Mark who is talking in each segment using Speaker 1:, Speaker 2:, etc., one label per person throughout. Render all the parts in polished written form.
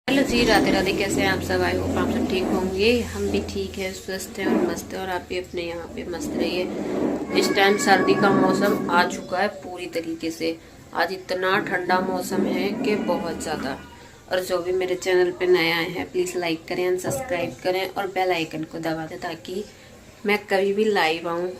Speaker 1: Hello जी, राधे राधे। कैसे हैं आप सब? आई होप आप सब ठीक होंगे। हम भी ठीक है, स्वस्थ हैं और मस्त है। और आप भी अपने यहाँ पे मस्त रहिए। इस टाइम सर्दी का मौसम आ चुका है पूरी तरीके से। आज इतना ठंडा मौसम है कि बहुत ज़्यादा। और जो भी मेरे चैनल पे नए आए हैं प्लीज़ लाइक करें एंड सब्सक्राइब करें और बेल आइकन को दबा दें ताकि मैं कभी भी लाइव आऊँ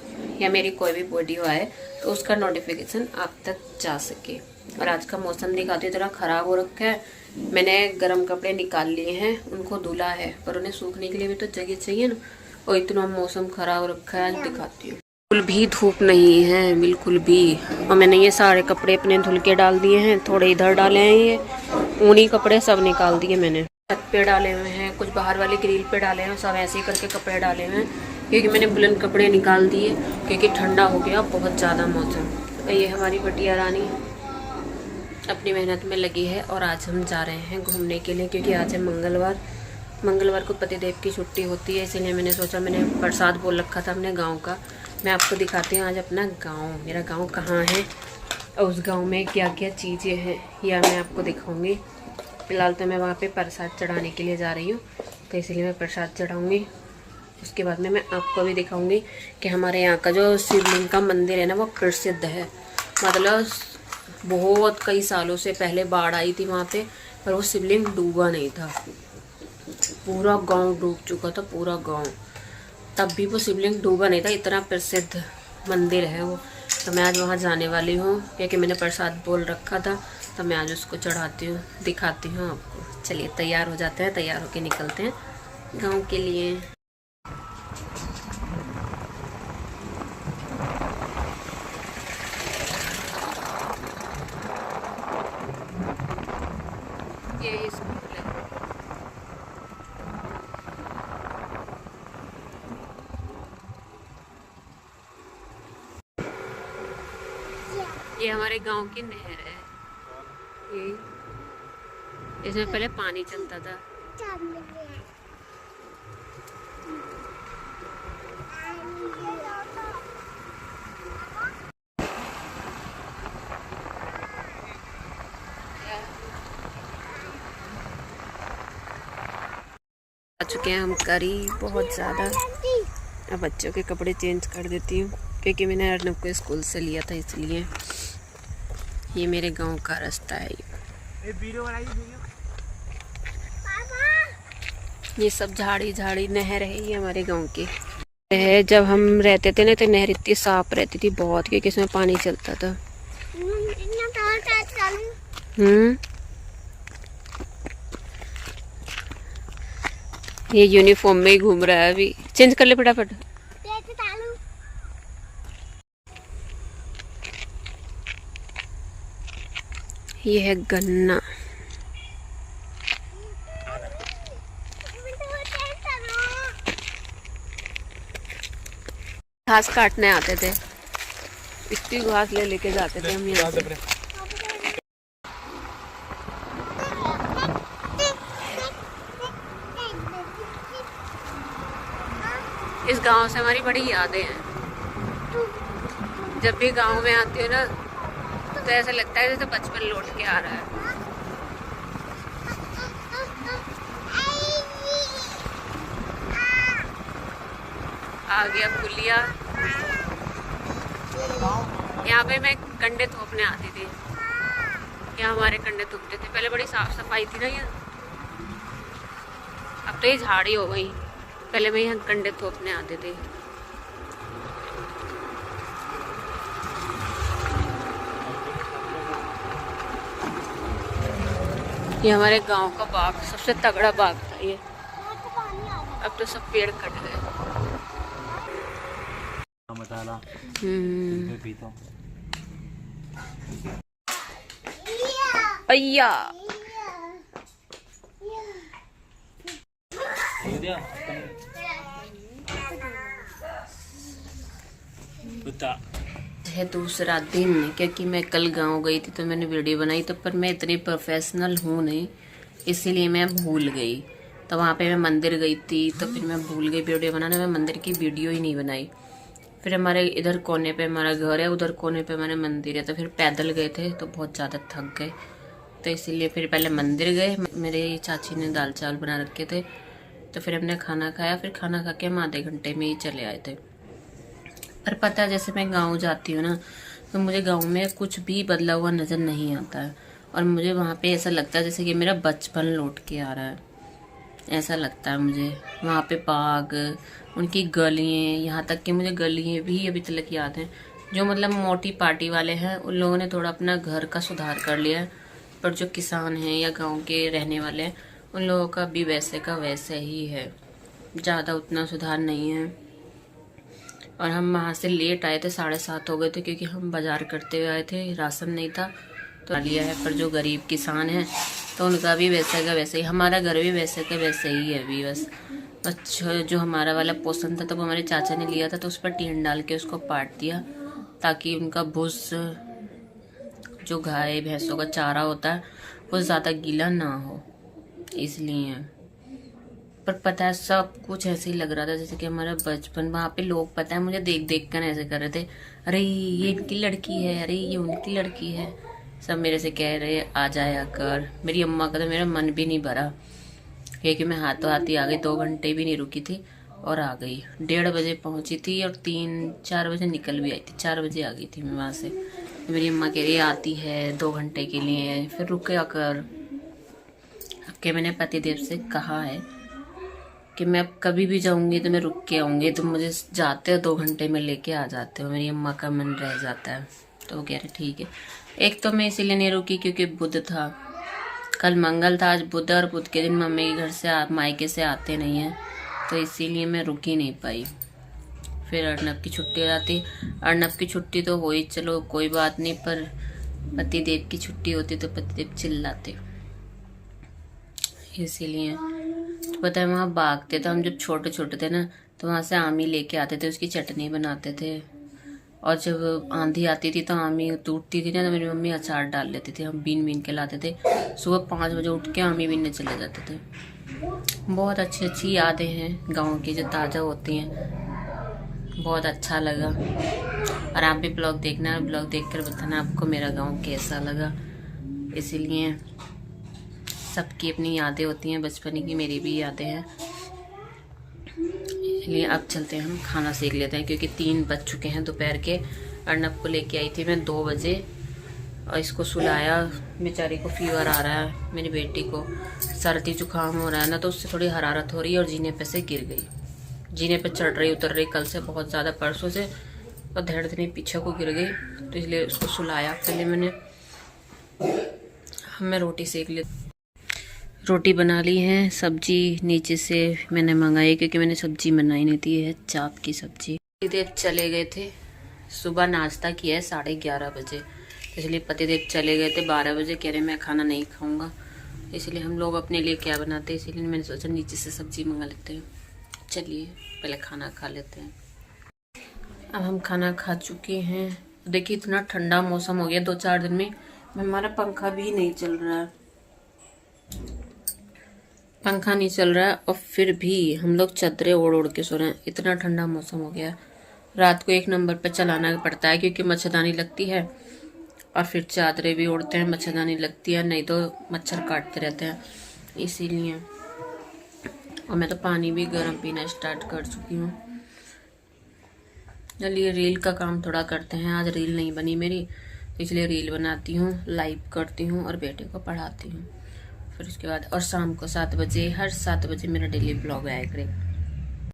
Speaker 1: या मेरी कोई भी वीडियो आए तो उसका नोटिफिकेशन आप तक जा सके। और आज का मौसम दिखाती थोड़ा ख़राब हो रखा है। मैंने गर्म कपड़े निकाल लिए हैं, उनको धुला है, पर उन्हें सूखने के लिए भी तो जगह चाहिए ना। और इतना मौसम ख़राब हो रखा है, आज दिखाती हूँ। बिल्कुल भी धूप नहीं है, बिल्कुल भी। और मैंने ये सारे कपड़े अपने धुल के डाल दिए हैं। थोड़े इधर डाले हैं, ये ऊनी कपड़े सब निकाल दिए मैंने। छत पे डाले हुए हैं, कुछ बाहर वाली ग्रिल पे डाले हैं, सब ऐसे ही करके कपड़े डाले हुए हैं क्योंकि मैंने बुलन कपड़े निकाल दिए क्योंकि ठंडा हो गया बहुत ज़्यादा मौसम। और ये हमारी बटिया रानी अपनी मेहनत में लगी है। और आज हम जा रहे हैं घूमने के लिए क्योंकि आज है मंगलवार। मंगलवार को पतिदेव की छुट्टी होती है, इसीलिए मैंने सोचा, मैंने प्रसाद बोल रखा था अपने गांव का। मैं आपको दिखाती हूँ आज अपना गांव, मेरा गांव कहाँ है और उस गांव में क्या क्या चीज़ें हैं यह मैं आपको दिखाऊंगी। फिलहाल तो मैं वहाँ पे प्रसाद चढ़ाने के लिए जा रही हूँ, तो इसीलिए मैं प्रसाद चढ़ाऊँगी। उसके बाद में मैं आपको भी दिखाऊंगी कि हमारे यहाँ का जो शिवलिंग का मंदिर है ना वो प्रसिद्ध है। मतलब बहुत कई सालों से पहले बाढ़ आई थी वहाँ पे, पर वो शिवलिंग डूबा नहीं था। पूरा गांव डूब चुका था, पूरा गांव। तब भी वो शिवलिंग डूबा नहीं था, इतना प्रसिद्ध मंदिर है वो। तो मैं आज वहाँ जाने वाली हूँ क्योंकि मैंने प्रसाद बोल रखा था, तो मैं आज उसको चढ़ाती हूँ, दिखाती हूँ आपको। चलिए तैयार हो जाते हैं, तैयार होके निकलते हैं गाँव के लिए। ये स्कूल है। ये हमारे गांव की नहर है। ये इसमें पहले पानी चलता था। आ चुके हैं हम करीब, बहुत ज़्यादा। अब बच्चों के कपड़े चेंज कर देती हूँ क्योंकि मैंने अर्नब को स्कूल से लिया था, इसलिए। ये मेरे गांव का रास्ता है। ये सब झाड़ी झाड़ी नहर है, ये हमारे गांव की है। जब हम रहते थे ना तो नहर इतनी साफ रहती थी बहुत, क्योंकि इसमें पानी चलता था। ये यूनिफॉर्म में ही घूम रहा है, अभी चेंज कर ले फटाफट। ये है गन्ना। घास काटने आते थे, इतनी घास ले लेके जाते थे हम यहाँ से। इस गांव से हमारी बड़ी यादें हैं। जब भी गांव में आती हूँ ना तो ऐसा लगता है जैसे बचपन लौट के आ रहा है। आ गया पुलिया। यहाँ पे मैं कंडे थोपने आती थी। यहाँ हमारे कंडे थोपते थे पहले, बड़ी साफ सफाई थी ना यहाँ। अब तो ये झाड़ी हो गई, पहले मैं यहाँ कंडे थोपने आते थे। ये हमारे गांव का बाग, सबसे तगड़ा बाग था ये। अब तो सब पेड़ कट गए। अय्या है दूसरा दिन, क्योंकि मैं कल गांव गई थी तो मैंने वीडियो बनाई, तो पर मैं इतनी प्रोफेशनल हूँ नहीं, इसीलिए मैं भूल गई। तो वहाँ पे मैं मंदिर गई थी तो फिर मैं भूल गई वीडियो बनाना, मैं मंदिर की वीडियो ही नहीं बनाई। फिर हमारे इधर कोने पे हमारा घर है, उधर कोने पे हमारा मंदिर है, तो फिर पैदल गए थे तो बहुत ज़्यादा थक गए, तो इसीलिए फिर पहले मंदिर गए। मेरे चाची ने दाल चावल बना रखे थे, तो फिर हमने खाना खाया। फिर खाना खा के हम आधे घंटे में ही चले आए थे। पर पता है, जैसे मैं गाँव जाती हूँ ना, तो मुझे गाँव में कुछ भी बदला हुआ नज़र नहीं आता है। और मुझे वहाँ पे ऐसा लगता है जैसे कि मेरा बचपन लौट के आ रहा है, ऐसा लगता है मुझे। वहाँ पे बाग, उनकी गलियाँ, यहाँ तक कि मुझे गलियाँ भी अभी तक याद हैं। जो मतलब मोटी पार्टी वाले हैं, उन लोगों ने थोड़ा अपना घर का सुधार कर लिया है, पर जो किसान हैं या गांव के रहने वाले हैं, उन लोगों का भी वैसे का वैसे ही है, ज़्यादा उतना सुधार नहीं है। और हम वहाँ से लेट आए थे, 7:30 हो गए थे, क्योंकि हम बाज़ार करते हुए आए थे, राशन नहीं था तो लिया है। पर जो गरीब किसान हैं तो उनका भी वैसे का वैसे ही, हमारा घर भी वैसे का वैसे ही है अभी। बस जो हमारा वाला पोषण था तो वो हमारे चाचा ने लिया था, तो उस पर टीन डाल के उसको पाट दिया, ताकि उनका भूस, जो गाय भैंसों का चारा होता है, वो ज़्यादा गीला ना हो, इसलिए। पर पता है, सब कुछ ऐसे ही लग रहा था जैसे कि हमारा बचपन। वहाँ पे लोग, पता है, मुझे देख देख कर ऐसे कर रहे थे, अरे ये इनकी लड़की है, अरे ये उनकी लड़की है। सब मेरे से कह रहे आ जाया कर। मेरी अम्मा का तो मेरा मन भी नहीं भरा, क्योंकि मैं हाथों हाथ ही आ गई। 2 घंटे भी नहीं रुकी थी और आ गई। 1:30 बजे पहुंची थी और 3-4 बजे निकल भी आई थी। 4 बजे आ गई थी मैं वहाँ से। मेरी अम्मा कह रही आती है 2 घंटे के लिए, फिर रुक आकर के मैंने पतिदेव से कहा है कि मैं अब कभी भी जाऊंगी तो मैं रुक के आऊंगी, तुम मुझे जाते हो 2 घंटे में लेके आ जाते हो। मेरी अम्मा का मन रह जाता है, तो वो कह रहे ठीक है। एक तो मैं इसीलिए नहीं रुकी क्योंकि बुध था, कल मंगल था, आज बुध, और बुध के दिन मम्मी के घर से मायके से आते नहीं हैं, तो इसीलिए मैं रुक ही नहीं पाई। फिर अर्नब की छुट्टी हो जाती। अर्नब की छुट्टी तो हो ही, चलो कोई बात नहीं, पर पतिदेव की छुट्टी होती तो पतिदेव चिल्लाते, इसीलिए। तो पता है, वहाँ भागते थे हम जब छोटे छोटे थे ना, तो वहाँ से आमी लेके आते थे, उसकी चटनी बनाते थे। और जब आंधी आती थी तो आमी टूटती थी ना, तो मेरी मम्मी अचार डाल लेती थी, हम बीन बीन के लाते थे। सुबह 5 बजे उठ के आमी बीनने चले जाते थे। बहुत अच्छी अच्छी यादें हैं गाँव की, जो ताज़ा होती हैं। बहुत अच्छा लगा। और आप भी ब्लॉग देखना, ब्लॉग देखकर बताना आपको मेरा गाँव कैसा लगा। इसीलिए सबकी अपनी यादें होती हैं, बचपन की मेरी भी यादें हैं। इसलिए अब चलते हैं, हम खाना सेक लेते हैं, क्योंकि 3 बज चुके हैं दोपहर के। अर्नब को लेके आई थी मैं 2 बजे और इसको सुलाया। बेचारी को फीवर आ रहा है, मेरी बेटी को सर्दी जुकाम हो रहा है ना, तो उससे थोड़ी हरारत हो रही है और जीने पे से गिर गई। जीने पे चढ़ रही उतर रही कल से बहुत ज़्यादा, परसों से, और धड़ धड़ पीछे को गिर गई, तो इसलिए उसको सुलाया। पहले मैं रोटी सेक ली, रोटी बना ली है। सब्जी नीचे से मैंने मंगाई, क्योंकि मैंने सब्जी बनाई नहीं थी, है चाप की सब्जी। पतिदेव चले गए थे, सुबह नाश्ता किया है 11:30 बजे, इसलिए पतिदेव चले गए थे 12 बजे। कह रहे मैं खाना नहीं खाऊंगा, इसलिए हम लोग अपने लिए क्या बनाते हैं, इसीलिए मैंने सोचा नीचे से सब्जी मंगा लेते हैं। चलिए पहले खाना खा लेते हैं। अब हम खाना खा चुके हैं। देखिए इतना ठंडा मौसम हो गया 2-4 दिन में, हमारा पंखा भी नहीं चल रहा है, पंखा नहीं चल रहा है, और फिर भी हम लोग चादरें ओढ़ ओढ़ के सो रहे हैं। इतना ठंडा मौसम हो गया। रात को 1 नंबर पर चलाना पड़ता है, क्योंकि मच्छरदानी लगती है, और फिर चादरें भी ओढ़ते हैं, मच्छरदानी लगती है, नहीं तो मच्छर काटते रहते हैं, इसीलिए। और मैं तो पानी भी गर्म पीना स्टार्ट कर चुकी हूँ। चलिए रील का काम थोड़ा करते हैं। आज रील नहीं बनी मेरी, तो इसलिए रील बनाती हूँ, लाइव करती हूँ और बेटे को पढ़ाती हूँ। फिर उसके बाद, और शाम को 7 बजे, हर 7 बजे मेरा डेली ब्लॉग आया करे।